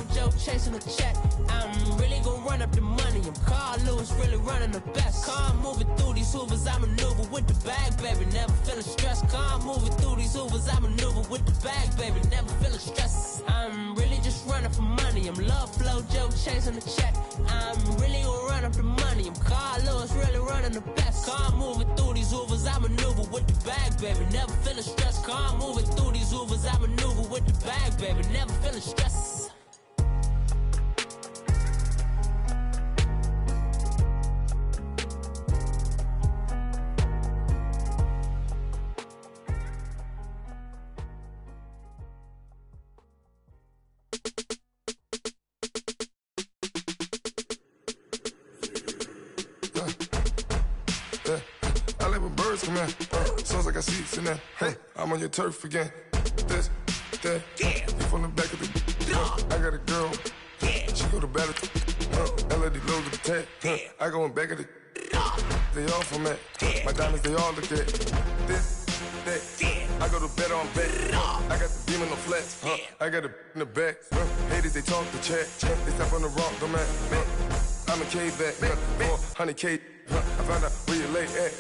flojo, chasing the check. I'm really gon' run up the money. I'm Carl Lewis, really running the best. Car moving through these Hoovers, I maneuver with the bag, baby. Never feeling stressed. Car moving through these Hoovers, I maneuver with the bag, baby. Never feeling stressed. I'm really just running for money. I'm love flojo, chasing the check. I'm really gon' run up the money. I'm Carl Lewis, really running the best. Car moving through these Hoovers, I maneuver with the bag, baby. Never feeling stressed. Car moving through these Hoovers, I maneuver with the bag, baby. Never feeling stressed. I let my birds come in. Sounds like I see seats in there. Hey, I'm on your turf again. This, that, yeah. You from the back of the. I got a girl. Yeah. She go to battle. I let it load the tag. I go in back of the. They all from that. My diamonds, they all look at. This, that. I go to bed on bed. I got the beam in the flats. I got it in the back. Haters, they talk the chat. They step on the rock, don't man. I'm a cave back. 400K. I found out where you lay at.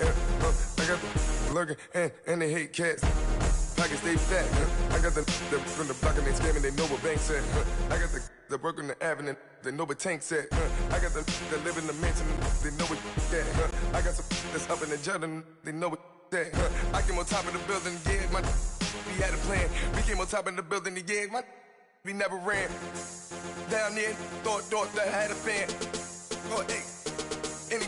I got the lurking and they hate cats. Pockets stay fat. I got the from the block and they scamming, they know what banks at. I got the work on the avenue, they know what tanks at. I got the live in the mansion, they know what that. I got some that's up in the Jordan, they know what that. I came on top of the building, yeah, my we had a plan. We came on top of the building, yeah, my we never ran. Down there, thought that I had a fan. Oh, hey, any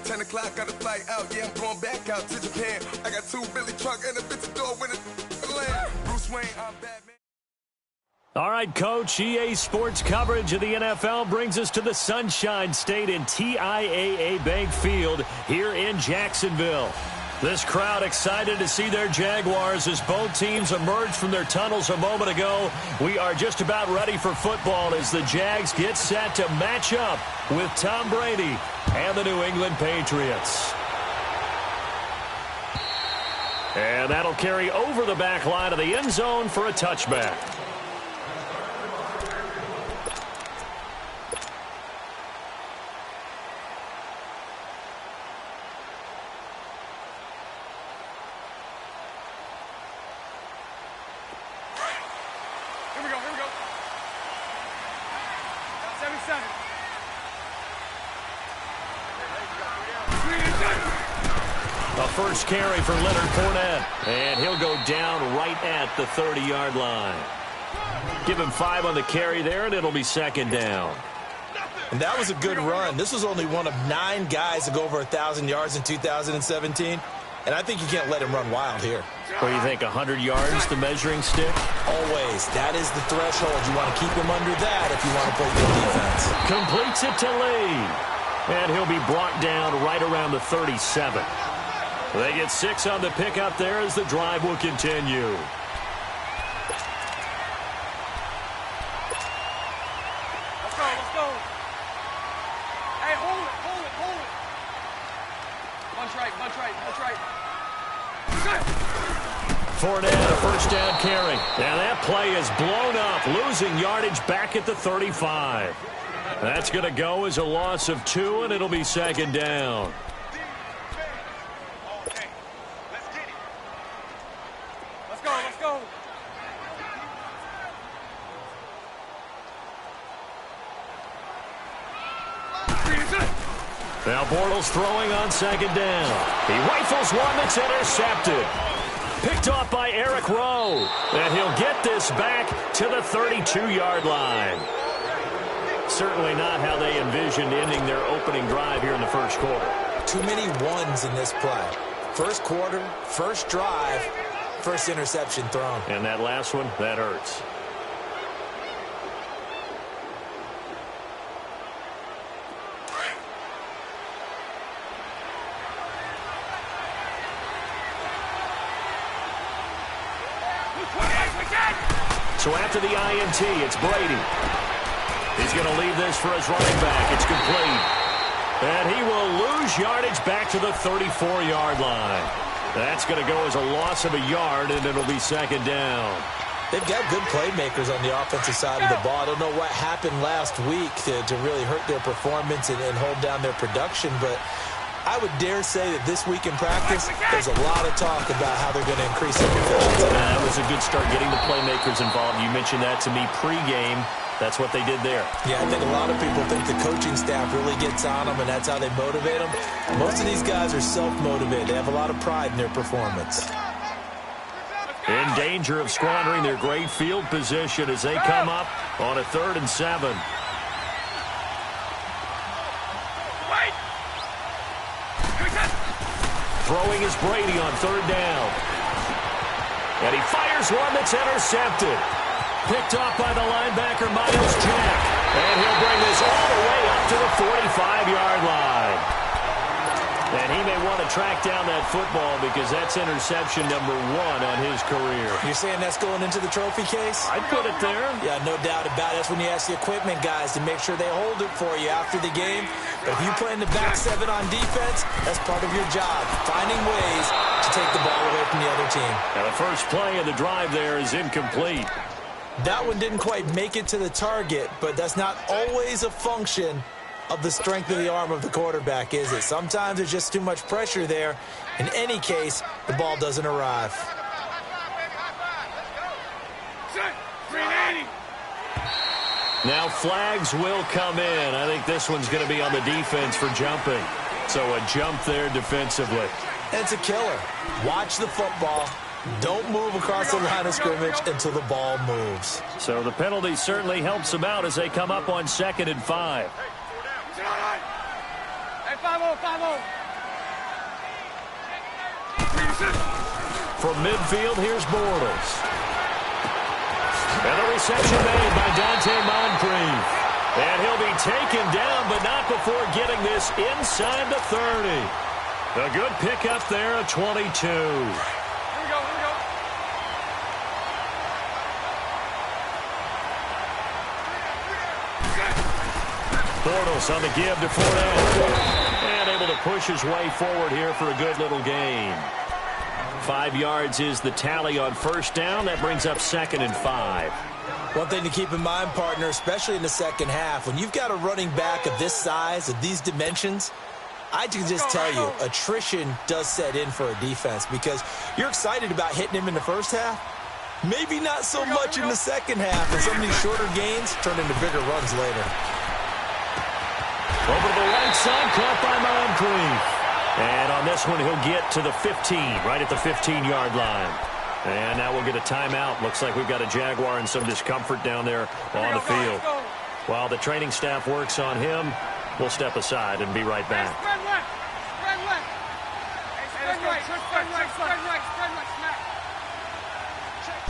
10 o'clock, got a flight out, yeah, I'm going back out to Japan. I got 2 Billy truck and a bitch door with a land. Bruce Wayne, I'm Batman. All right, Coach, EA Sports coverage of the NFL brings us to the Sunshine State in TIAA Bank Field here in Jacksonville. This crowd excited to see their Jaguars as both teams emerged from their tunnels a moment ago. We are just about ready for football as the Jags get set to match up with Tom Brady and the New England Patriots. And that'll carry over the back line of the end zone for a touchback. First carry for Leonard Fournette, and he'll go down right at the 30-yard line. Give him 5 on the carry there, and it'll be second down. And that was a good run. This was only one of 9 guys to go over 1,000 yards in 2017, and I think you can't let him run wild here. What do you think, 100 yards, the measuring stick? Always. That is the threshold. You want to keep him under that if you want to play good defense. Completes it to Lee, and he'll be brought down right around the 37. They get 6 on the pickup there as the drive will continue. Let's go. Hey, hold it. Bunch right. Fournette, a first down carry. And that play is blown up, losing yardage back at the 35. That's going to go as a loss of 2, and it'll be second down. Let's go. Now Bortles throwing on second down. He rifles one that's intercepted. Picked off by Eric Rowe. And he'll get this back to the 32-yard line. Certainly not how they envisioned ending their opening drive here in the first quarter. Too many ones in this play. First quarter, first drive, first interception thrown. And that last one, that hurts. So after the INT, it's Brady. He's going to leave this for his running back. It's complete. And he will lose yardage back to the 34-yard line. That's going to go as a loss of a yard, and it'll be second down. They've got good playmakers on the offensive side of the ball. I don't know what happened last week to really hurt their performance and hold down their production, but I would dare say that this week in practice, there's a lot of talk about how they're going to increase their efficiency. That was a good start getting the playmakers involved. You mentioned that to me pregame. That's what they did there. Yeah, I think a lot of people think the coaching staff really gets on them, and that's how they motivate them. Most of these guys are self-motivated. They have a lot of pride in their performance. In danger of squandering their great field position as they come up on a 3rd and 7. Throwing is Brady on 3rd down. And he fires one that's intercepted. Picked off by the linebacker, Miles Jack. And he'll bring this all the way up to the 45-yard line. And he may want to track down that football because that's interception number 1 on his career. You're saying that's going into the trophy case? I'd put it there. Yeah, no doubt about it. That's when you ask the equipment guys to make sure they hold it for you after the game. But if you play in the back 7 on defense, that's part of your job, finding ways to take the ball away from the other team. And the first play of the drive there is incomplete. That one didn't quite make it to the target, but that's not always a function of the strength of the arm of the quarterback, is it? Sometimes there's just too much pressure there. In any case, the ball doesn't arrive. Now flags will come in. I think this one's going to be on the defense for jumping. So a jump there defensively. It's a killer. Watch the football. Don't move across the line of scrimmage until the ball moves. So the penalty certainly helps them out as they come up on 2nd and 5. Hey, 5-0, 5-0. From midfield, here's Bortles. And the reception made by Dante Moncrief. And he'll be taken down, but not before getting this inside the 30. A good pickup there at 22. Here we go, here we go. Bortles on the give to Fournette. And able to push his way forward here for a good little gain. 5 yards is the tally on 1st down. That brings up 2nd and 5. One thing to keep in mind, partner, especially in the second half, when you've got a running back of this size, of these dimensions, I can just tell you, attrition does set in for a defense because you're excited about hitting him in the first half. Maybe not so much in the second half, and some of these shorter gains turn into bigger runs later. Over to the right side, caught by Moncrief. And on this one, he'll get to the 15, right at the 15-yard line. And now we'll get a timeout. Looks like we've got a Jaguar in some discomfort down there on the field. While the training staff works on him, we'll step aside and be right back. Spread left. Spread left. Spread right. Spread right. Spread right. Spread right.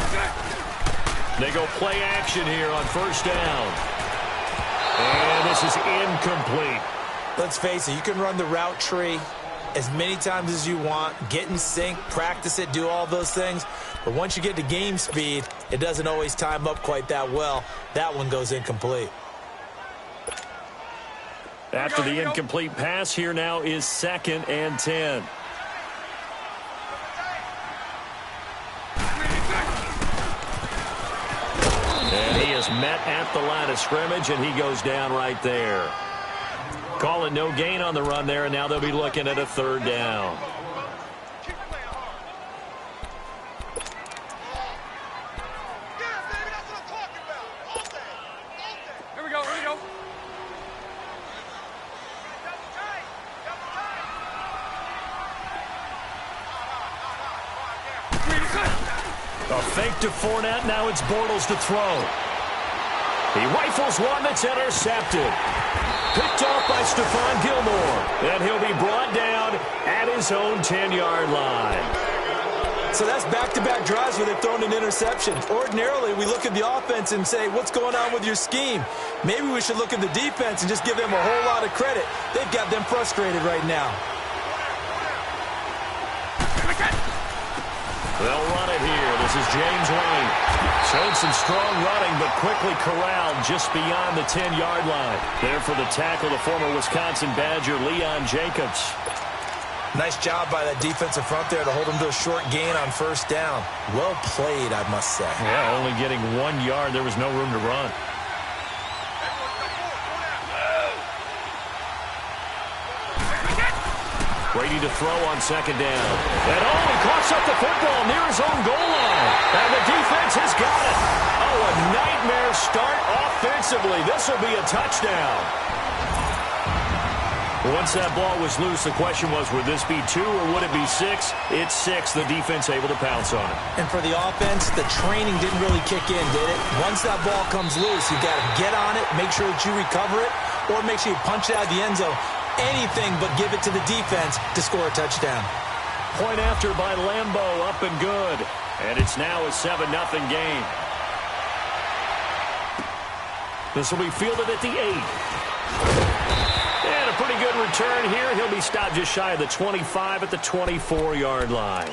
Smack. They go play action here on 1st down. And this is incomplete. Let's face it, you can run the route tree as many times as you want, get in sync, practice it, do all those things. But once you get to game speed, it doesn't always time up quite that well. That one goes incomplete. After the incomplete pass, here now is 2nd and 10. And he is met at the line of scrimmage, and he goes down right there. Call it no gain on the run there, and now they'll be looking at a 3rd down. Here we go, here we go. A fake to Fournette, now it's Bortles to throw. He rifles one that's intercepted. Picked off by Stephon Gilmore. And he'll be brought down at his own 10-yard line. So that's back-to-back drives where they've thrown an interception. Ordinarily, we look at the offense and say, what's going on with your scheme? Maybe we should look at the defense and just give them a whole lot of credit. They've got them frustrated right now. They'll run it here. This is James Wayne. Showed some strong running, but quickly corralled just beyond the 10-yard line. There for the tackle, the former Wisconsin Badger, Leon Jacobs. Nice job by that defensive front there to hold them to a short gain on first down. Well played, I must say. Yeah, only getting 1 yard. There was no room to run. Brady to throw on second down. And he coughs up the football near his own goal line. And the defense has got it. Oh, a nightmare start offensively. This will be a touchdown. Once that ball was loose, the question was, would this be 2 or would it be 6? It's 6. The defense able to pounce on it. And for the offense, the training didn't really kick in, did it? Once that ball comes loose, you got to get on it, make sure that you recover it, or make sure you punch it out of the end zone. Anything but give it to the defense to score a touchdown. Point after by Lambeau, up and good. And it's now a 7-0 game. This will be fielded at the 8. And a pretty good return here. He'll be stopped just shy of the 25 at the 24-yard line.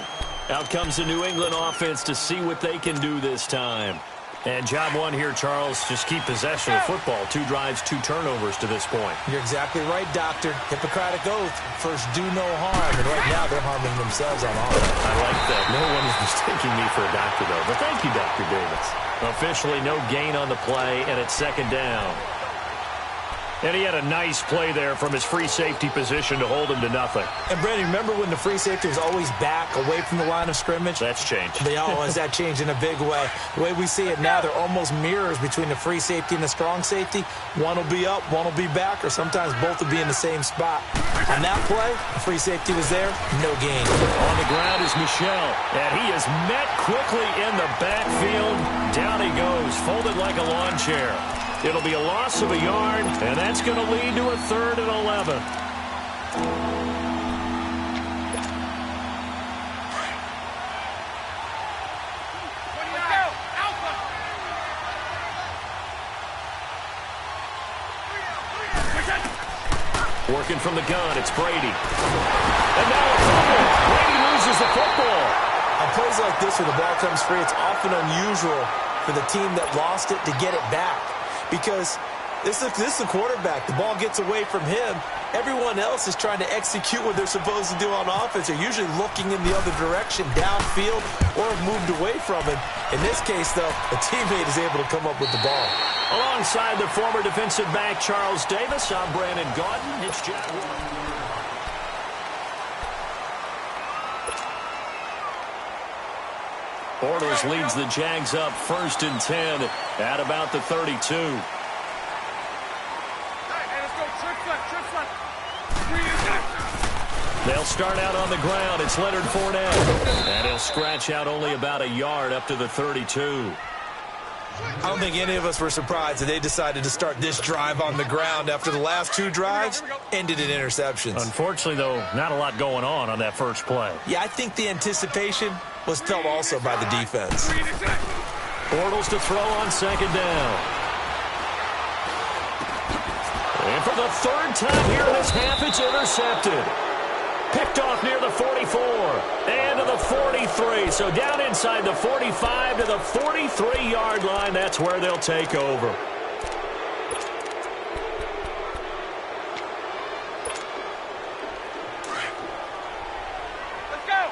Out comes the New England offense to see what they can do this time. And job one here, Charles, just keep possession of the football. 2 drives, 2 turnovers to this point. You're exactly right, Doctor. Hippocratic oath. First, do no harm. And right now, they're harming themselves on offense. I like that. No one is mistaking me for a doctor, though. But thank you, Dr. Davis. Officially, no gain on the play, and it's second down. And he had a nice play there from his free safety position to hold him to nothing. And, Brandon, remember when the free safety was always back away from the line of scrimmage? That's changed. Has that changed in a big way? The way we see it now, they're almost mirrors between the free safety and the strong safety. One will be up, one will be back, or sometimes both will be in the same spot. On that play, the free safety was there, no gain. On the ground is Michel, and he is met quickly in the backfield. Down he goes, folded like a lawn chair. It'll be a loss of a yard, and that's going to lead to a 3rd and 11. Working from the gun, it's Brady. And now a fumble. Brady loses the football. On plays like this where the ball comes free, it's often unusual for the team that lost it to get it back. Because this is the quarterback. The ball gets away from him. Everyone else is trying to execute what they're supposed to do on offense. They're usually looking in the other direction, downfield, or have moved away from him. In this case, though, a teammate is able to come up with the ball. Alongside the former defensive back, Charles Davis, I'm Brandon Gaudin. It's Jack Warren. Bortles leads the Jags up 1st and 10 at about the 32. They'll start out on the ground. It's Leonard Fournette. And he'll scratch out only about a yard up to the 32. I don't think any of us were surprised that they decided to start this drive on the ground after the last 2 drives ended in interceptions. Unfortunately, though, not a lot going on that first play. Yeah, I think the anticipation was felt also by the defense. Bortles to throw on second down. And for the 3rd time here in this half, it's intercepted. Picked off near the 44 and to the 43. So down inside the 45 to the 43-yard line. That's where they'll take over. Let's go.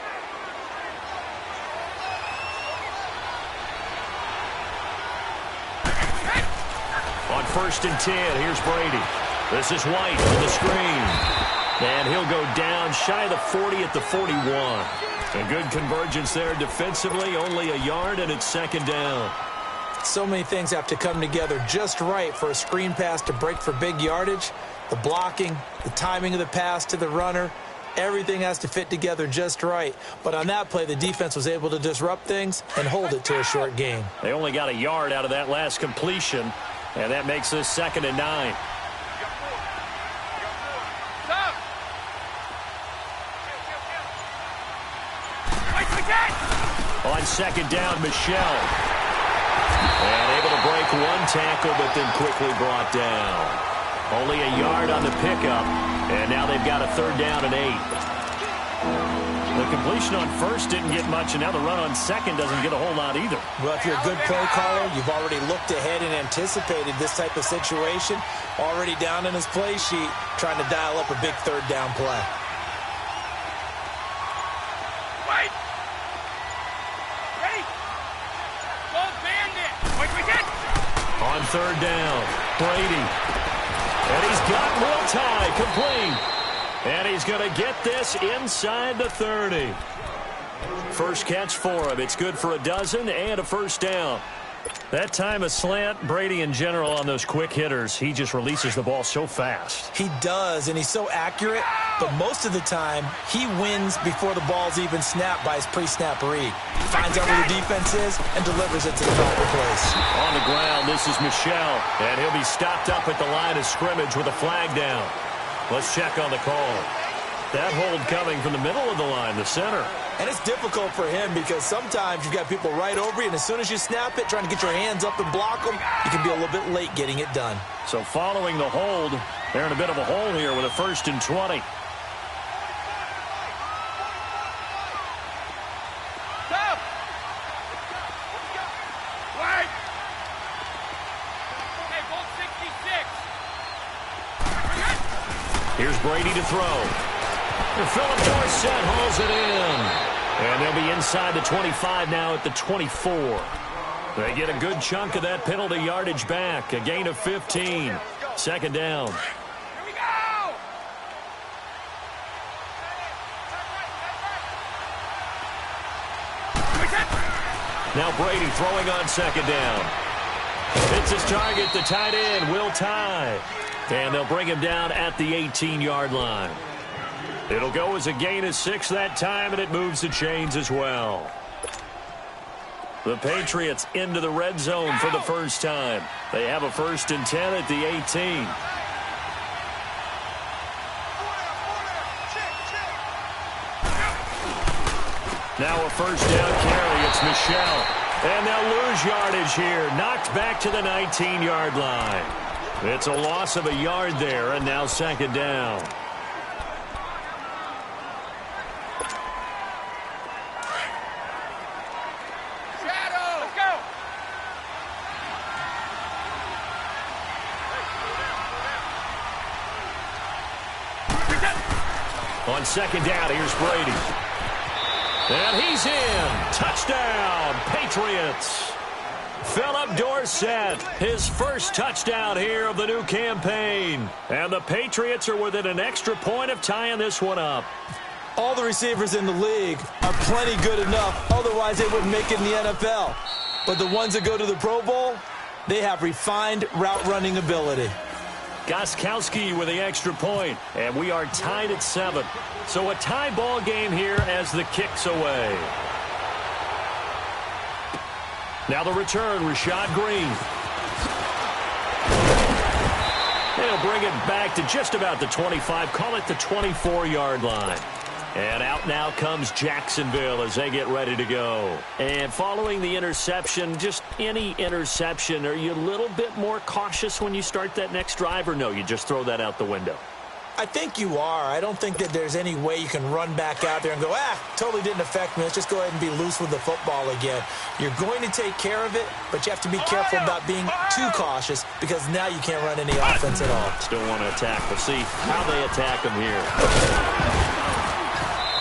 On 1st and 10, here's Brady. This is White with the screen. And he'll go down shy of the 40 at the 41. A good convergence there defensively, only a yard, and it's second down. So many things have to come together just right for a screen pass to break for big yardage. The blocking, the timing of the pass to the runner, everything has to fit together just right. But on that play, the defense was able to disrupt things and hold it to a short gain. They only got a yard out of that last completion, and that makes this 2nd and 9. On second down, Michel. And able to break 1 tackle, but then quickly brought down. Only a yard on the pickup, and now they've got a 3rd down and 8. The completion on 1st didn't get much, and now the run on 2nd doesn't get a whole lot either. Well, if you're a good play caller, you've already looked ahead and anticipated this type of situation. Already down in his play sheet, trying to dial up a big 3rd down play. third down. Brady. And he's got Will Tye complete. And he's going to get this inside the 30. First catch for him. It's good for a dozen and a first down. That time a slant, Brady in general on those quick hitters, he just releases the ball so fast. He does, and he's so accurate, but most of the time he wins before the ball's even snapped by his pre-snap read. Finds out where the defense is and delivers it to the proper place. On the ground, this is Michel, and he'll be stopped up at the line of scrimmage with a flag down. Let's check on the call. That hold coming from the middle of the line, the center. And it's difficult for him because sometimes you've got people right over you, and as soon as you snap it, trying to get your hands up and block them, you can be a little bit late getting it done. So following the hold, they're in a bit of a hole here with a 1st and 20. Stop! Wait! Okay, ball 66. Here's Brady to throw. And Philip Dorsett hauls it in. And they'll be inside the 25 now at the 24. They get a good chunk of that penalty yardage back. A gain of 15. Second down. Here we go! Now Brady throwing on second down. Hits his target, the tight end, Will Tye. And they'll bring him down at the 18-yard line. It'll go as a gain of 6 that time, and it moves the chains as well. The Patriots into the red zone for the first time. They have a 1st and 10 at the 18. Now a first down carry. It's Michel. And they'll lose yardage here. Knocked back to the 19-yard line. It's a loss of a yard there, and now second down. On second down, here's Brady. And he's in. Touchdown, Patriots. Philip Dorsett, his first touchdown here of the new campaign. And the Patriots are within an extra point of tying this one up. All the receivers in the league are plenty good enough. Otherwise, they wouldn't make it in the NFL. But the ones that go to the Pro Bowl, they have refined route running ability. Gostkowski with the extra point, and we are tied at 7. So a tie ball game here as the kick's away. Now the return, Rashad Green. They'll bring it back to just about the 25, call it the 24-yard line. And out now comes Jacksonville as they get ready to go. And following the interception, just any interception, are you a little bit more cautious when you start that next drive, or no, you just throw that out the window? I think you are. I don't think that there's any way you can run back out there and go, totally didn't affect me. Let's just go ahead and be loose with the football again. You're going to take care of it, but you have to be careful about being too cautious because now you can't run any offense at all. Still want to attack. We'll see how they attack him here.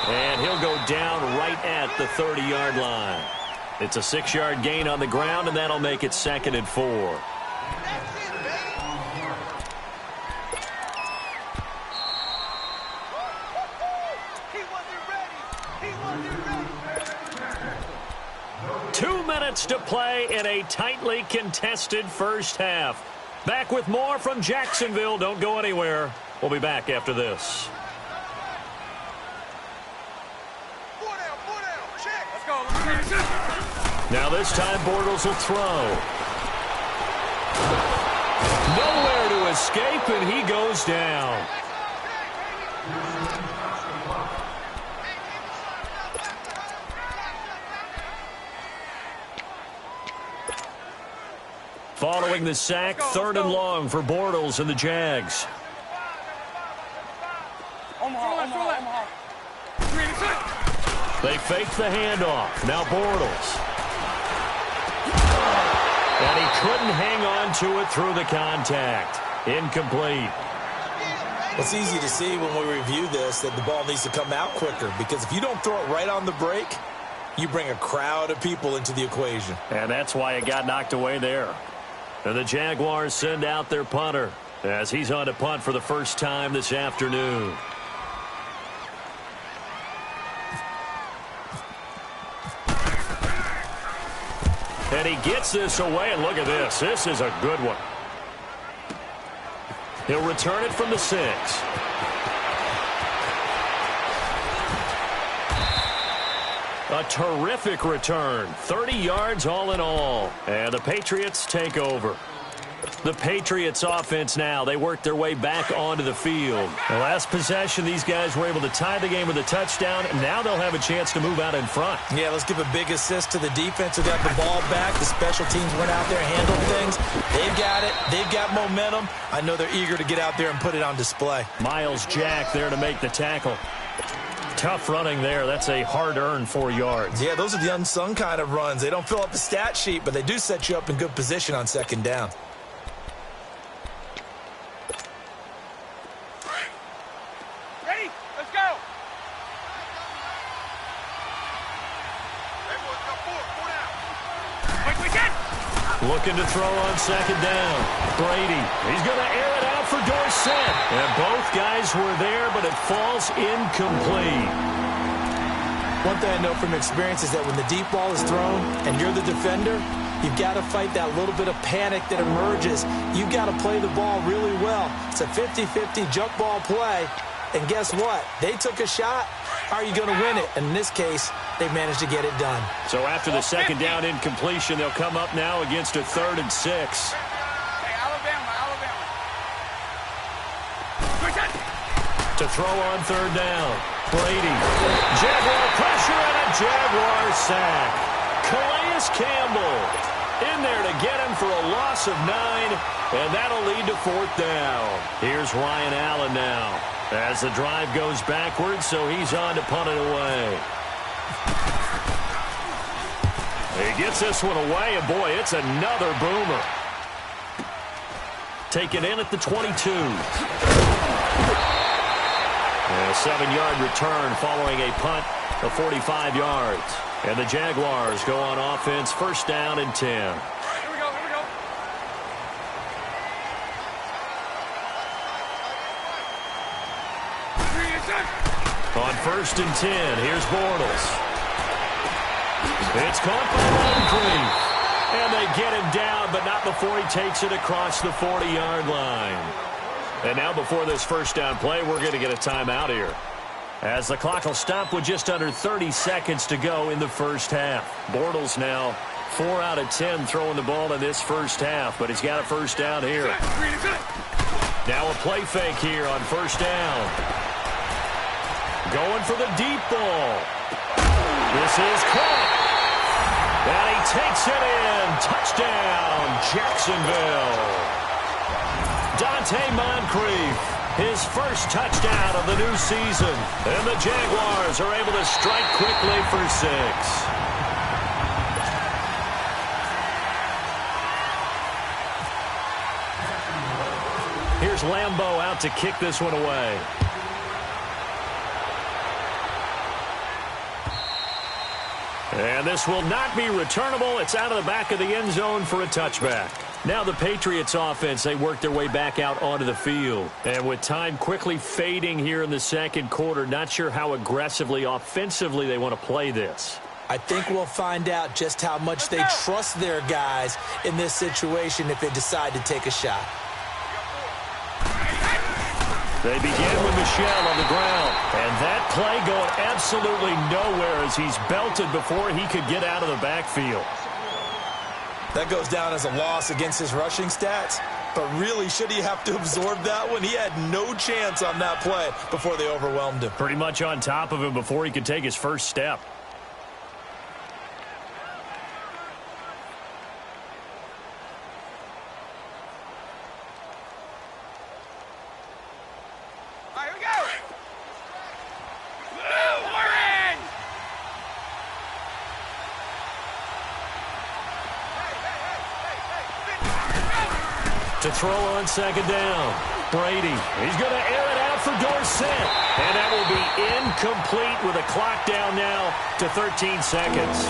And he'll go down right at the 30-yard line. It's a 6-yard gain on the ground, and that'll make it 2nd and 4. He wasn't ready. He wasn't ready. 2 minutes to play in a tightly contested first half. Back with more from Jacksonville. Don't go anywhere. We'll be back after this. Now this time Bortles will throw. Nowhere to escape, and he goes down. Following the sack, 3rd and long for Bortles and the Jags. Omaha. They fake the handoff. Now Bortles. And he couldn't hang on to it through the contact. Incomplete. It's easy to see when we review this that the ball needs to come out quicker because if you don't throw it right on the break, you bring a crowd of people into the equation. And that's why it got knocked away there. And the Jaguars send out their punter as he's on to punt for the first time this afternoon. And he gets this away, and look at this. This is a good one. He'll return it from the 6. A terrific return. 30 yards all in all. And the Patriots take over. The Patriots offense now. They work their way back onto the field. The last possession, these guys were able to tie the game with a touchdown. And now they'll have a chance to move out in front. Yeah, let's give a big assist to the defense who got the ball back. The special teams went out there and handled things. They've got it. They've got momentum. I know they're eager to get out there and put it on display. Miles Jack there to make the tackle. Tough running there. That's a hard-earned 4 yards. Yeah, those are the unsung kind of runs. They don't fill up the stat sheet, but they do set you up in good position on second down. Ready? Let's go. Quick, we can. Looking to throw on second down. Brady. He's going to air it out for Dorsett. And both guys were there, but it falls incomplete. One thing I know from experience is that when the deep ball is thrown and you're the defender, you've got to fight that little bit of panic that emerges. You've got to play the ball really well. It's a 50-50 jump ball play. And guess what? They took a shot. Are you going to win it? And in this case, they managed to get it done. So after the second down incompletion, they'll come up now against a 3rd and 6. Hey, Alabama. To throw on 3rd down. Brady. Jaguar pressure and a Jaguar sack. Calais Campbell in there to get him for a loss of 9, and that'll lead to 4th down. Here's Ryan Allen now as the drive goes backwards, so he's on to punt it away. He gets this one away, and boy, it's another boomer. Taken in at the 22. A 7-yard return following a punt of 45 yards. And the Jaguars go on offense, 1st down and 10. Here we go. On 1st and 10, here's Bortles. It's caught by Moncrief. And they get him down, but not before he takes it across the 40-yard line. And now before this 1st down play, we're going to get a timeout here, as the clock will stop with just under 30 seconds to go in the 1st half. Bortles now 4 out of 10 throwing the ball in this 1st half, but he's got a 1st down here. Now a play fake here on 1st down. Going for the deep ball. This is caught. And he takes it in. Touchdown, Jacksonville. Dante Moncrief, his 1st touchdown of the new season. And the Jaguars are able to strike quickly for 6. Here's Lambeau out to kick this one away. And this will not be returnable. It's out of the back of the end zone for a touchback. Now the Patriots offense, they work their way back out onto the field. And with time quickly fading here in the 2nd quarter, not sure how aggressively, offensively they want to play this. I think we'll find out just how much they trust their guys in this situation if they decide to take a shot. They begin with Michel on the ground. And that play going absolutely nowhere as he's belted before he could get out of the backfield. That goes down as a loss against his rushing stats. But really, should he have to absorb that one? He had no chance on that play before they overwhelmed him. Pretty much on top of him before he could take his 1st step. All right, here we go. We're in. To throw on 2nd down. Brady. He's going to air it out for Dorsett. And that will be incomplete with a clock down now to 13 seconds.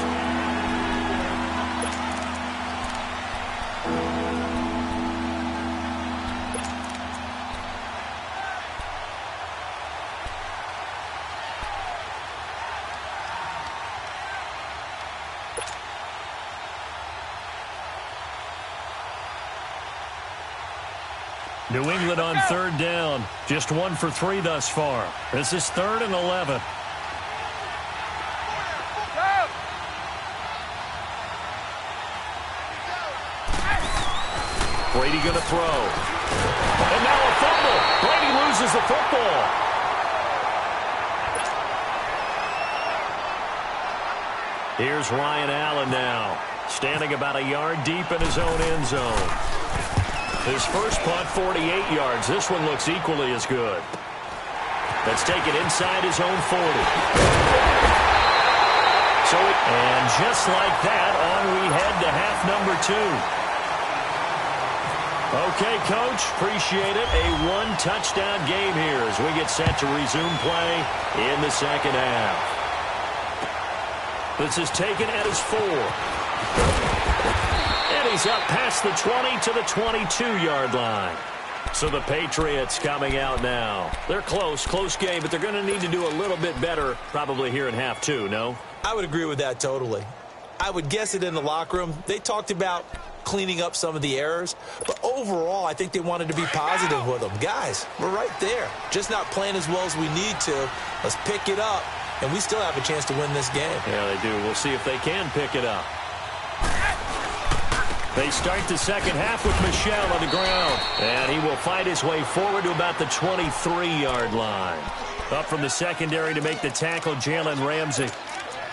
New England on third down. Just 1 for 3 thus far. This is 3rd and 11. Brady going to throw. And now a fumble. Brady loses the football. Here's Ryan Allen now, standing about a yard deep in his own end zone. His first punt, 48 yards. This one looks equally as good. That's taken inside his own 40. And just like that, on we head to half number 2. Okay, Coach, appreciate it. A one-touchdown game here as we get set to resume play in the second half. This is taken at his 4. And he's up past the 20 to the 22-yard line. So the Patriots coming out now. They're close game, but they're going to need to do a little bit better probably here in half 2, no? I would agree with that totally. I would guess it in the locker room. They talked about cleaning up some of the errors, but overall, I think they wanted to be positive with them. Guys, we're right there. Just not playing as well as we need to. Let's pick it up, and we still have a chance to win this game. Yeah, they do. We'll see if they can pick it up. They start the second half with Michel on the ground, and he will fight his way forward to about the 23-yard line. Up from the secondary to make the tackle, Jalen Ramsey.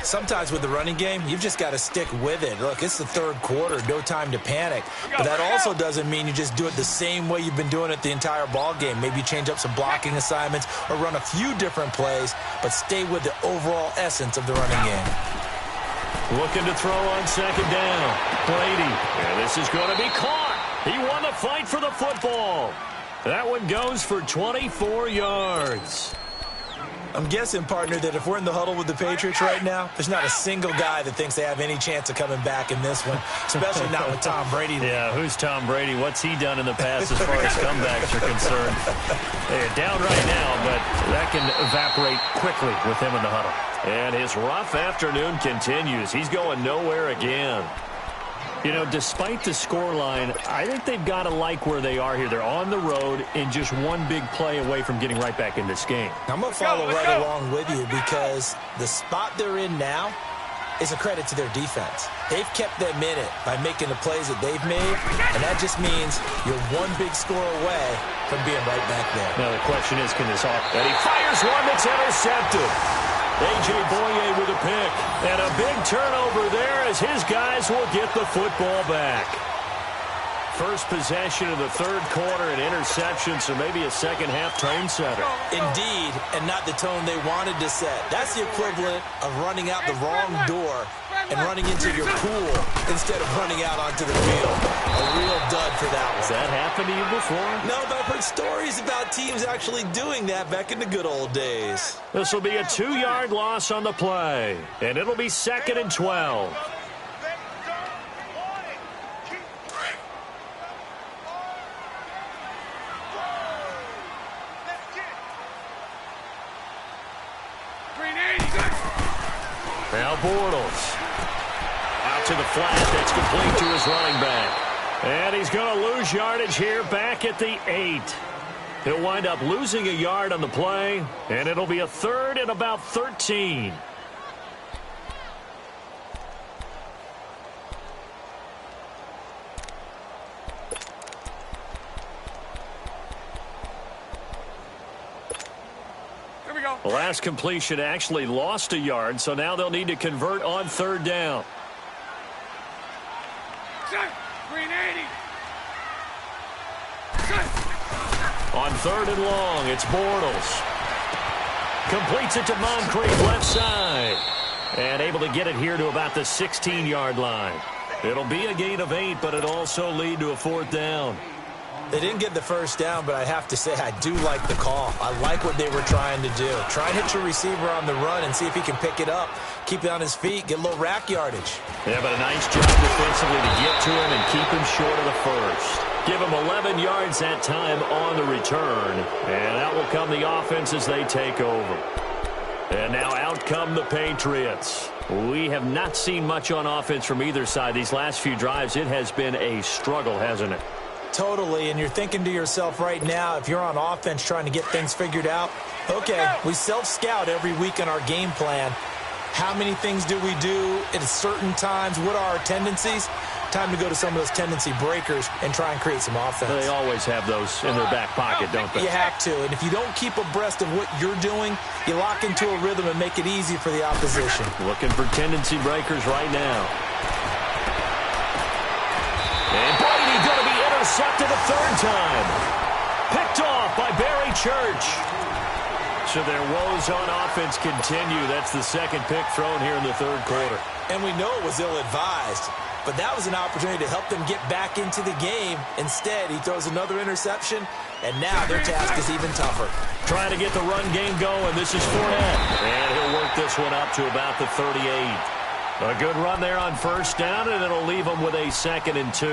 Sometimes with the running game, you've just got to stick with it. Look, it's the third quarter, no time to panic. But that also doesn't mean you just do it the same way you've been doing it the entire ball game. Maybe change up some blocking assignments or run a few different plays, but stay with the overall essence of the running game. Looking to throw on second down. Brady. And this is going to be caught. He won the fight for the football. That one goes for 24 yards. I'm guessing, partner, that if we're in the huddle with the Patriots right now, there's not a single guy that thinks they have any chance of coming back in this one, especially not with Tom Brady. Yeah, who's Tom Brady? What's he done in the past as far as comebacks are concerned? They're down right now, but that can evaporate quickly with him in the huddle. And his rough afternoon continues. He's going nowhere again. You know, despite the scoreline, I think they've got to like where they are here. They're on the road and just one big play away from getting right back in this game. I'm going to follow right along with you because the spot they're in now is a credit to their defense. They've kept them in it by making the plays that they've made, and that just means you're one big score away from being right back there. Now the question is, can this off? And he fires one that's intercepted. A.J. Boye with a pick. And a big turnover there as his guys will get the football back. First possession of the third quarter, an interception, so maybe a second-half tone setter. Indeed, and not the tone they wanted to set. That's the equivalent of running out the wrong door and running into your pool instead of running out onto the field. A real dud for that one. Has that happened to you before? No, but I've heard stories about teams actually doing that back in the good old days. This will be a 2-yard loss on the play, and it'll be 2nd and 12. Now Bortles. Out to the flat. That's complete to his running back. And he's going to lose yardage here back at the 8. He'll wind up losing a yard on the play, and it'll be a 3rd and about 13. The last completion actually lost a yard, so now they'll need to convert on 3rd down. Green 80. On 3rd and long, it's Bortles. Completes it to Moncrief left side. And able to get it here to about the 16-yard line. It'll be a gain of 8, but it'll also lead to a 4th down. They didn't get the first down, but I have to say I do like the call. I like what they were trying to do. Try and hit your receiver on the run and see if he can pick it up, keep it on his feet, get a little rack yardage. Yeah, but a nice job defensively to get to him and keep him short of the first. Give him 11 yards that time on the return. And out will come the offense as they take over. And now out come the Patriots. We have not seen much on offense from either side. These last few drives, it has been a struggle, hasn't it? Totally, and you're thinking to yourself right now, if you're on offense trying to get things figured out, okay, we self-scout every week on our game plan. How many things do we do at certain times? What are our tendencies? Time to go to some of those tendency breakers and try and create some offense. They always have those in their back pocket, don't they? You have to, and if you don't keep abreast of what you're doing, you lock into a rhythm and make it easy for the opposition. Looking for tendency breakers right now. And Brady going to be intercepted a third time. Picked off by Barry Church. So their woes on offense continue. That's the second pick thrown here in the third quarter. And we know it was ill-advised, but that was an opportunity to help them get back into the game. Instead, he throws another interception, and now their task is even tougher. Trying to get the run game going. This is Fournette. And he'll work this one up to about the 38. A good run there on first down, and it'll leave them with a 2nd and 2.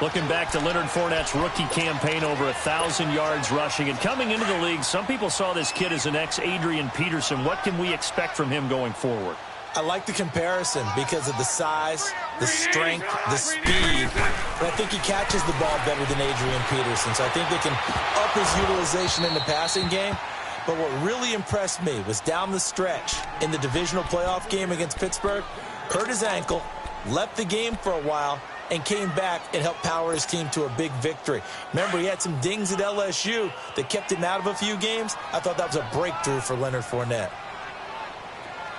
Looking back to Leonard Fournette's rookie campaign, over 1,000 yards rushing. And coming into the league, some people saw this kid as an ex-Adrian Peterson. What can we expect from him going forward? I like the comparison because of the size, the strength, the speed. But I think he catches the ball better than Adrian Peterson. So I think they can up his utilization in the passing game. But what really impressed me was down the stretch in the divisional playoff game against Pittsburgh, hurt his ankle, left the game for a while, and came back and helped power his team to a big victory. Remember, he had some dings at LSU that kept him out of a few games. I thought that was a breakthrough for Leonard Fournette.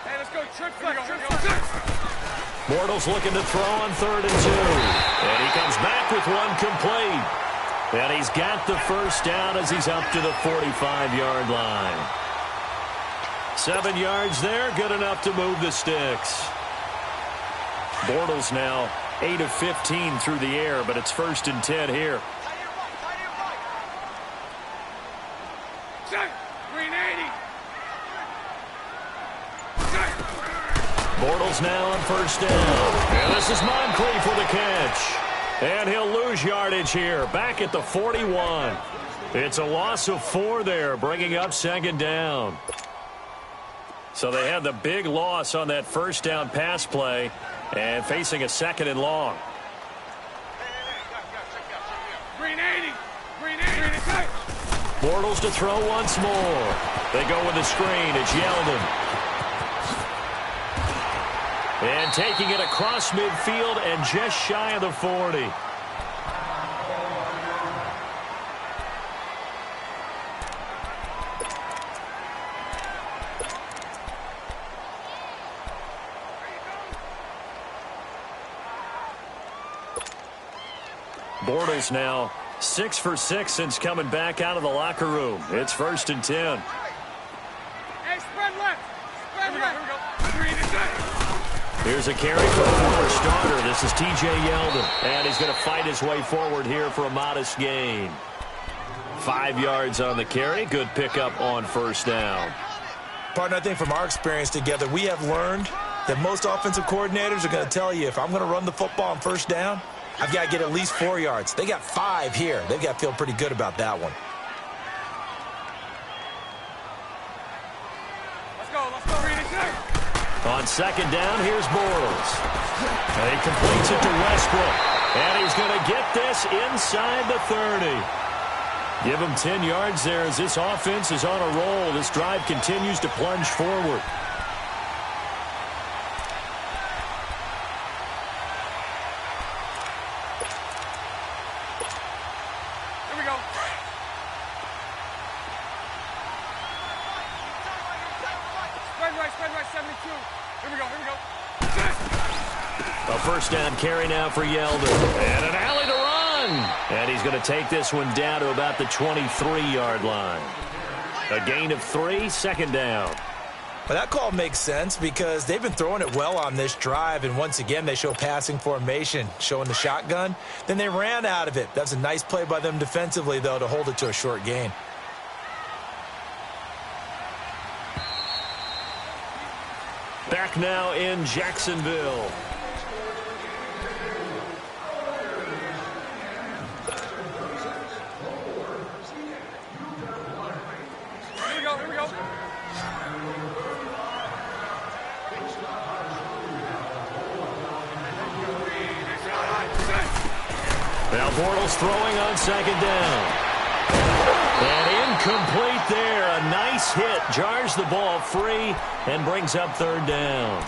Hey, let's go. Trick flag. Bortles looking to throw on 3rd and 2. And he comes back with one complete. And he's got the first down as he's up to the 45-yard line. 7 yards there, good enough to move the sticks. Bortles now 8 of 15 through the air, but it's 1st and 10 here. Green 80. Bortles now on first down. And this is Moncrief for the catch. And he'll lose yardage here, back at the 41. It's a loss of 4 there, bringing up 2nd down. So they had the big loss on that first down pass play and facing a 2nd and long. Green 80. Green 80. Bortles to throw once more. They go with the screen. It's Yeldon. And taking it across midfield and just shy of the 40. Bortles now 6 for 6 since coming back out of the locker room. It's 1st and 10. Hey, spread left. Spread left. Here we go. Green is there. Here's a carry for the former starter. This is T.J. Yeldon. And he's going to fight his way forward here for a modest gain. 5 yards on the carry. Good pickup on first down. Partner, I think from our experience together, we have learned that most offensive coordinators are going to tell you, if I'm going to run the football on first down, I've got to get at least 4 yards. They got 5 here. They've got to feel pretty good about that one. Let's go. Let's go. Green is there. On 2nd down, here's Bortles. And he completes it to Westbrook. And he's going to get this inside the 30. Give him 10 yards there as this offense is on a roll. This drive continues to plunge forward. Here we go. Spread right, 72. Here we go. A first down carry now for Yeldon. And an alley to run. And he's going to take this one down to about the 23-yard line. A gain of 3, 2nd down. Well, that call makes sense because they've been throwing it well on this drive, and once again they show passing formation, showing the shotgun. Then they ran out of it. That's a nice play by them defensively, though, to hold it to a short gain. Back now in Jacksonville. Here we go. They'll Bortles throwing on second down. And incomplete there. A nice hit. Jars the ball free and brings up third down.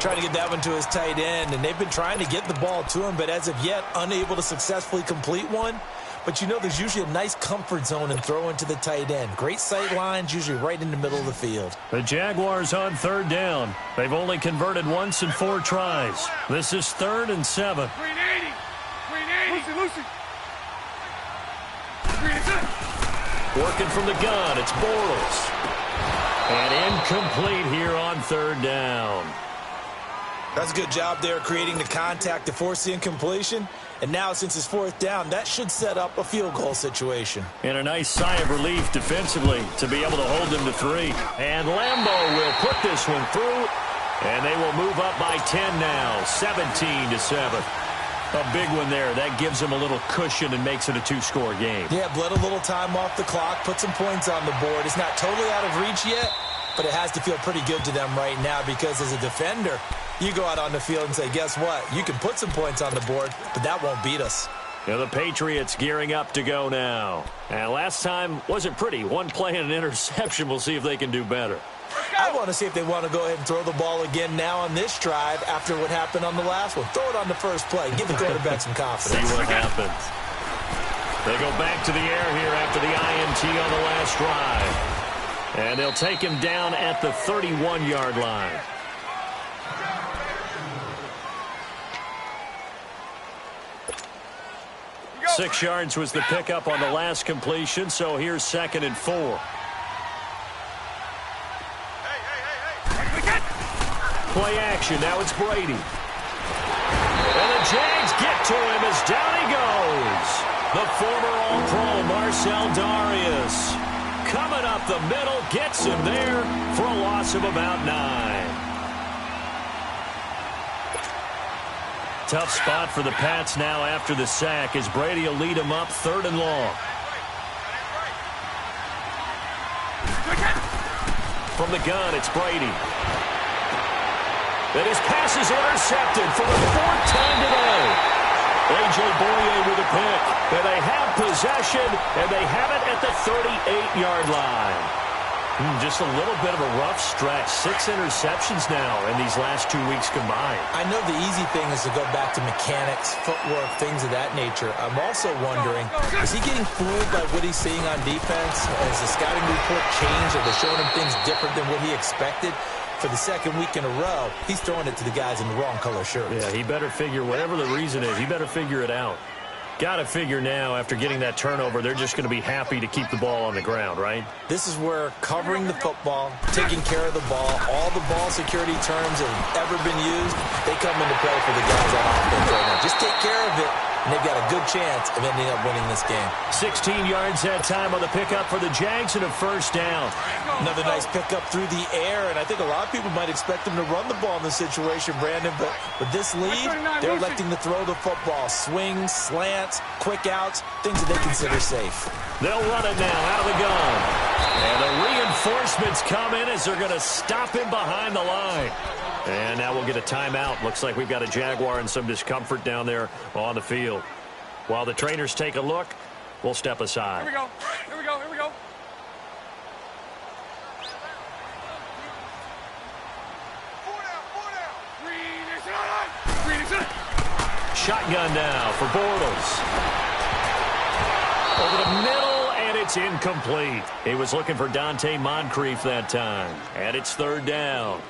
Trying to get that one to his tight end, and they've been trying to get the ball to him, but as of yet, unable to successfully complete one. But you know there's usually a nice comfort zone in throwing to the tight end. Great sight lines, usually right in the middle of the field. The Jaguars on third down. They've only converted once in 4 tries. This is 3rd and 7. 380. 380. Lucy. 380. Working from the gun, it's Bortles. And incomplete here on third down. That's a good job there creating the contact to force the incompletion. And now, since it's 4th down, that should set up a field goal situation. And a nice sigh of relief defensively to be able to hold them to 3. And Lambeau will put this one through. And they will move up by 10 now, 17-7. A big one there. That gives them a little cushion and makes it a 2-score game. Yeah, bled a little time off the clock, put some points on the board. It's not totally out of reach yet, but it has to feel pretty good to them right now because as a defender, you go out on the field and say, guess what? You can put some points on the board, but that won't beat us. Yeah, the Patriots gearing up to go now. And last time wasn't pretty. One play and an interception. We'll see if they can do better. I want to see if they want to go ahead and throw the ball again now on this drive after what happened on the last one. Throw it on the first play. Give the quarterback some confidence. See what happens. They go back to the air here after the INT on the last drive. And they'll take him down at the 31-yard line. Six yards was the pickup on the last completion, so here's 2nd and 4. Play action, now it's Brady. And the Jags get to him as down he goes. The former All-Pro Marcel Darius coming up the middle, gets him there for a loss of about 9. Tough spot for the Pats now after the sack as Brady will lead him up 3rd and long. From the gun, it's Brady. And his pass is intercepted for the 4th time today. A.J. Boye with a pick. And they have possession, and they have it at the 38-yard line. Just a little bit of a rough stretch. 6 interceptions now in these last 2 weeks combined. I know the easy thing is to go back to mechanics, footwork, things of that nature. I'm also wondering, is he getting fooled by what he's seeing on defense? Has the scouting report changed? Are they showing him things different than what he expected? For the 2nd week in a row, he's throwing it to the guys in the wrong color shirts. Yeah, he better figure, whatever the reason is, he better figure it out. Got to figure now, after getting that turnover, they're just going to be happy to keep the ball on the ground, right? This is where covering the football, taking care of the ball, all the ball security terms that have ever been used, they come into play for the guys on offense right now. Just take care of it, and they've got a good chance of ending up winning this game. 16 yards that time on the pickup for the Jags and a 1st down. Another nice pickup through the air, and I think a lot of people might expect them to run the ball in this situation, Brandon, but with this lead, they're electing to throw the football. Swings, slants, quick outs, things that they consider safe. They'll run it now out of the gun. And the reinforcements come in as they're going to stop him behind the line. And now we'll get a timeout. Looks like we've got a Jaguar in some discomfort down there on the field. While the trainers take a look, we'll step aside. Here we go. Here we go. Here we go. Shotgun now for Bortles. Over the middle, and it's incomplete. He was looking for Dante Moncrief that time. And it's 3rd down.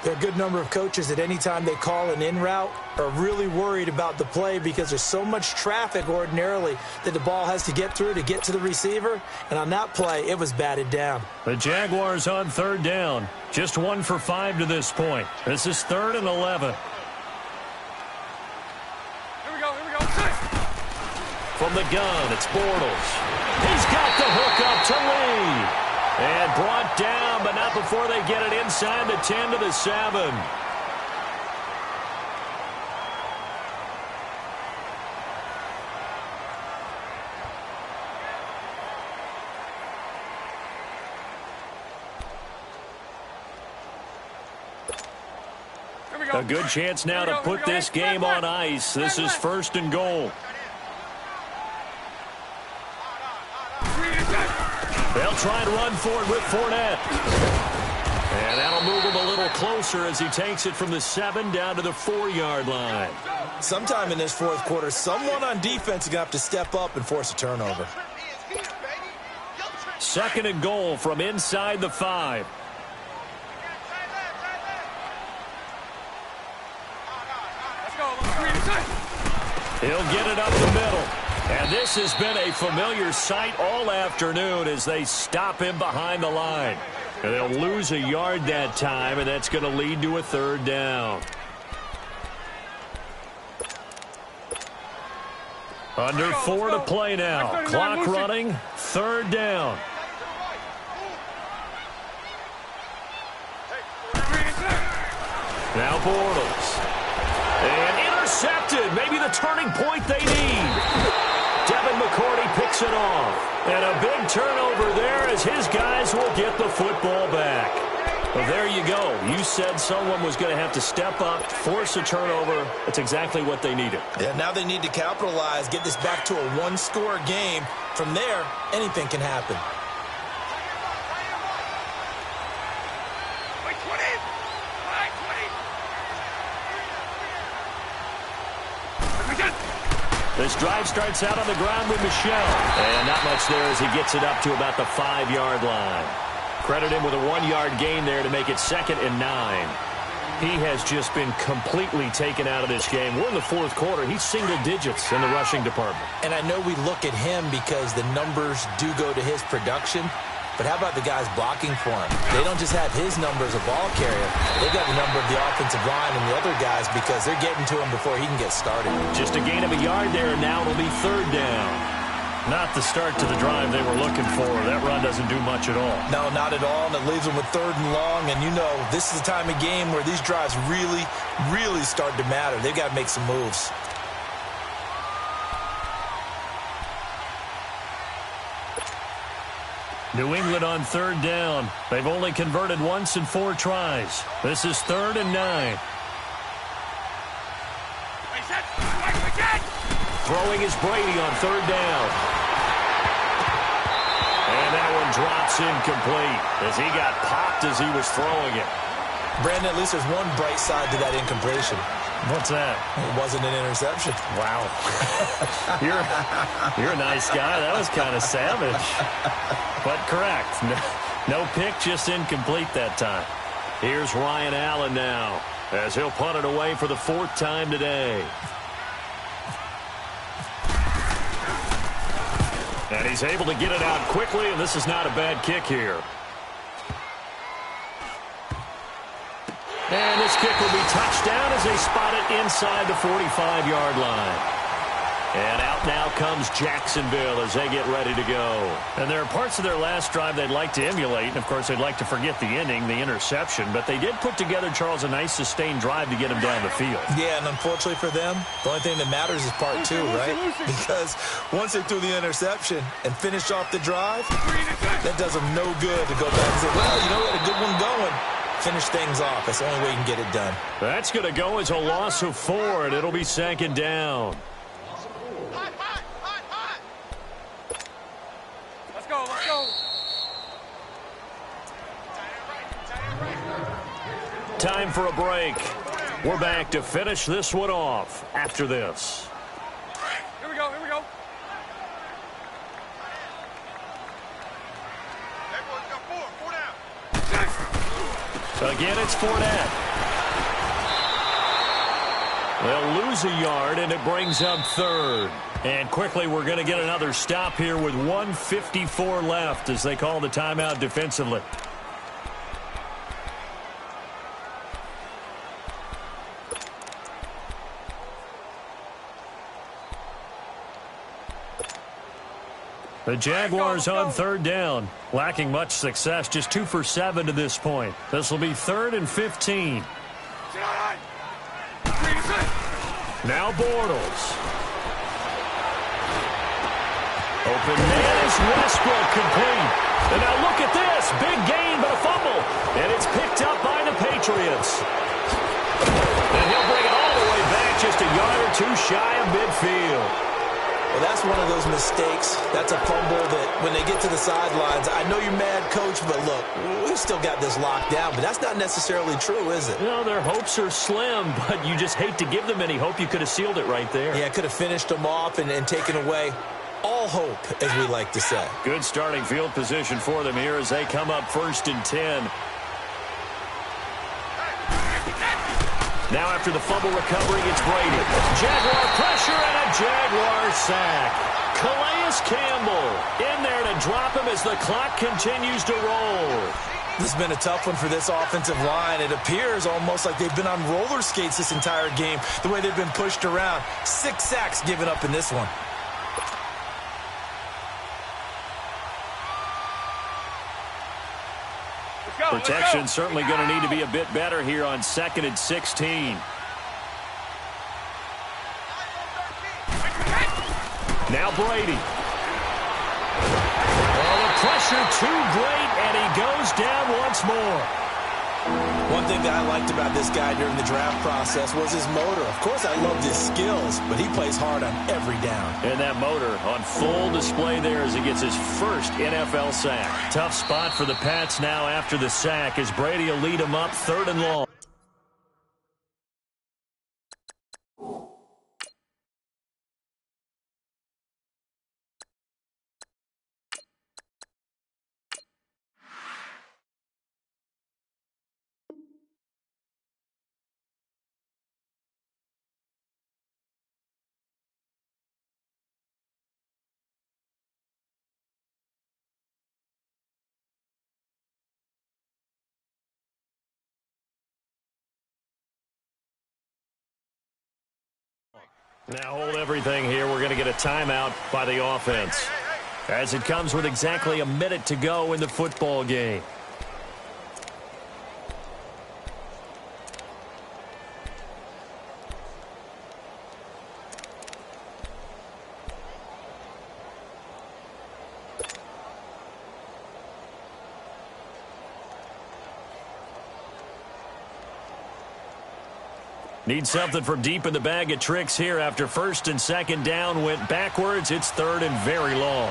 There are a good number of coaches that any time they call an in route are really worried about the play because there's so much traffic ordinarily that the ball has to get through to get to the receiver. And on that play, it was batted down. The Jaguars on 3rd down. Just 1 for 5 to this point. This is 3rd and 11. Here we go. Here we go. From the gun, it's Bortles. He's got the hook up to Lee. And brought down, but not before they get it inside the 10 to the 7. Here we A good chance now to put this game on ice. This is 1st and goal. They'll try and run for it with Fournette. And that'll move him a little closer as he takes it from the 7 down to the 4-yard line. Sometime in this fourth quarter, someone on defense is going to have to step up and force a turnover. 2nd and goal from inside the 5. He'll get it up the middle. And this has been a familiar sight all afternoon as they stop him behind the line. And they'll lose a yard that time, and that's going to lead to a 3rd down. Under 4 to play now. Clock running. 3rd down. Now Bortles. And intercepted. Maybe the turning point they need. Devin McCourty picks it off. And a big turnover there as his guys will get the football back. Well, there you go. You said someone was going to have to step up, force a turnover. That's exactly what they needed. Yeah, now they need to capitalize, get this back to a one-score game. From there, anything can happen. This drive starts out on the ground with Michel. And not much there as he gets it up to about the 5-yard line. Credit him with a 1-yard gain there to make it 2nd and 9. He has just been completely taken out of this game. We're in the 4th quarter. He's single digits in the rushing department. And I know we look at him because the numbers do go to his production. But how about the guys blocking for him? They don't just have his number as a ball carrier. They've got the number of the offensive line and the other guys because they're getting to him before he can get started. Just a gain of a yard there, and now it'll be 3rd down. Not the start to the drive they were looking for. That run doesn't do much at all. No, not at all, and it leaves them with 3rd and long. And you know, this is the time of game where these drives really, really start to matter. They've got to make some moves. New England on 3rd down. They've only converted once in 4 tries. This is 3rd and 9. Throwing is Brady on 3rd down. And that one drops incomplete as he got popped as he was throwing it. Brandon, at least there's one bright side to that incompletion. What's that? It wasn't an interception. Wow. You're a nice guy. That was kind of savage. But correct. No pick, just incomplete that time. Here's Ryan Allen now as he'll punt it away for the 4th time today. And he's able to get it out quickly, and this is not a bad kick here. And this kick will be touched down as they spot it inside the 45-yard line. And out now comes Jacksonville as they get ready to go. And there are parts of their last drive they'd like to emulate. And, of course, they'd like to forget the ending, the interception. But they did put together, Charles, a nice sustained drive to get them down the field. Yeah, and unfortunately for them, the only thing that matters is part 2, right? Because once they threw the interception and finished off the drive, that does them no good to go back and say, well, you know, we had a good one going. Finish things off. That's the only way you can get it done. That's going to go as a loss of 4, and it'll be 2nd down. Let's go, let's go. Time for a break. We're back to finish this one off after this. Here we go, here we go. Again, it's Fournette. They'll lose a yard, and it brings up 3rd. And quickly, we're going to get another stop here with 1:54 left as they call the timeout defensively. The Jaguars on 3rd down, lacking much success, just 2 for 7 to this point. This will be 3rd and 15. Now Bortles. Open man is Westbrook complete. And now look at this, big gain but a fumble. And it's picked up by the Patriots. a yard or two shy of midfield. Well, that's one of those mistakes. That's a fumble that when they get to the sidelines, I know you're mad, Coach, but look, we've still got this locked down. But that's not necessarily true, is it? No, their hopes are slim, but you just hate to give them any hope. You could have sealed it right there. Yeah, could have finished them off and taken away all hope, as we like to say. Good starting field position for them here as they come up 1st and 10. Now after the fumble recovery, it's Brady. Jaguar pressure and a Jaguar sack. Calais Campbell in there to drop him as the clock continues to roll. This has been a tough one for this offensive line. It appears almost like they've been on roller skates this entire game, the way they've been pushed around. 6 sacks given up in this one. Protection certainly going to need to be a bit better here on 2nd and 16. Now Brady. Oh, the pressure too great, and he goes down once more. One thing that I liked about this guy during the draft process was his motor. Of course, I loved his skills, but he plays hard on every down. And that motor on full display there as he gets his first NFL sack. Tough spot for the Pats now after the sack as Brady will lead them up 3rd and long. Now hold everything here. We're going to get a timeout by the offense as it comes with exactly a minute to go in the football game. Need something from deep in the bag of tricks here after 1st and 2nd down went backwards. It's 3rd and very long.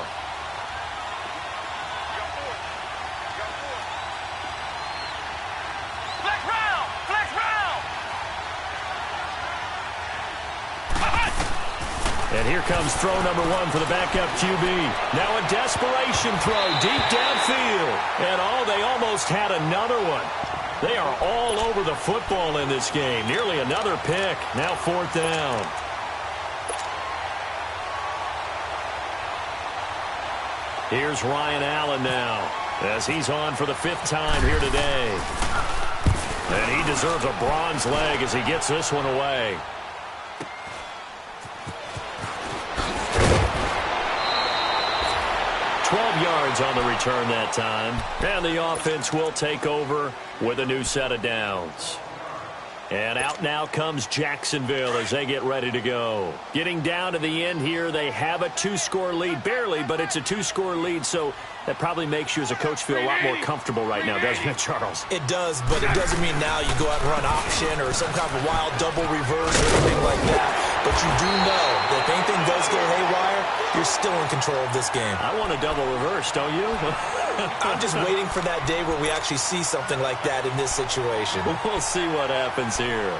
Flex round! Flex round! And here comes throw number 1 for the backup QB. Now a desperation throw deep downfield. And they almost had another one. They are all over the football in this game. Nearly another pick. Now 4th down. Here's Ryan Allen now as he's on for the 5th time here today. And he deserves a bronze leg as he gets this one away. Yards on the return that time. And the offense will take over with a new set of downs. And out now comes Jacksonville as they get ready to go. Getting down to the end here, they have a 2-score lead. Barely, but it's a 2-score lead, so that probably makes you as a coach feel a lot more comfortable right now, doesn't it, Charles? It does, but it doesn't mean now you go out and run option or some kind of wild double reverse or anything like that. But you do know that if anything does go haywire, you're still in control of this game. I want a double reverse, don't you? I'm just waiting for that day where we actually see something like that in this situation. We'll see what happens here.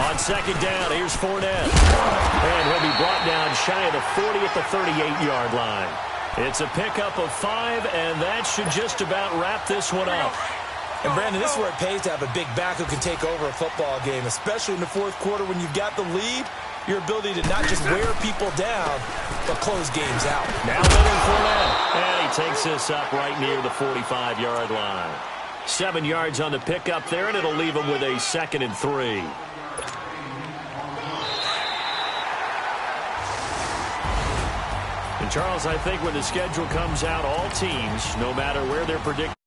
On 2nd down, here's Fournette. And he'll be brought down shy of the 40 at the 38-yard line. It's a pickup of 5, and that should just about wrap this one up. And, Brandon, this is where it pays to have a big back who can take over a football game, especially in the 4th quarter when you've got the lead. Your ability to not just wear people down, but close games out. Now Leonard Fournette. And he takes this up right near the 45-yard line. 7 yards on the pickup there, and it'll leave him with a 2nd and 3. And, Charles, I think when the schedule comes out, all teams, no matter where they're predicted,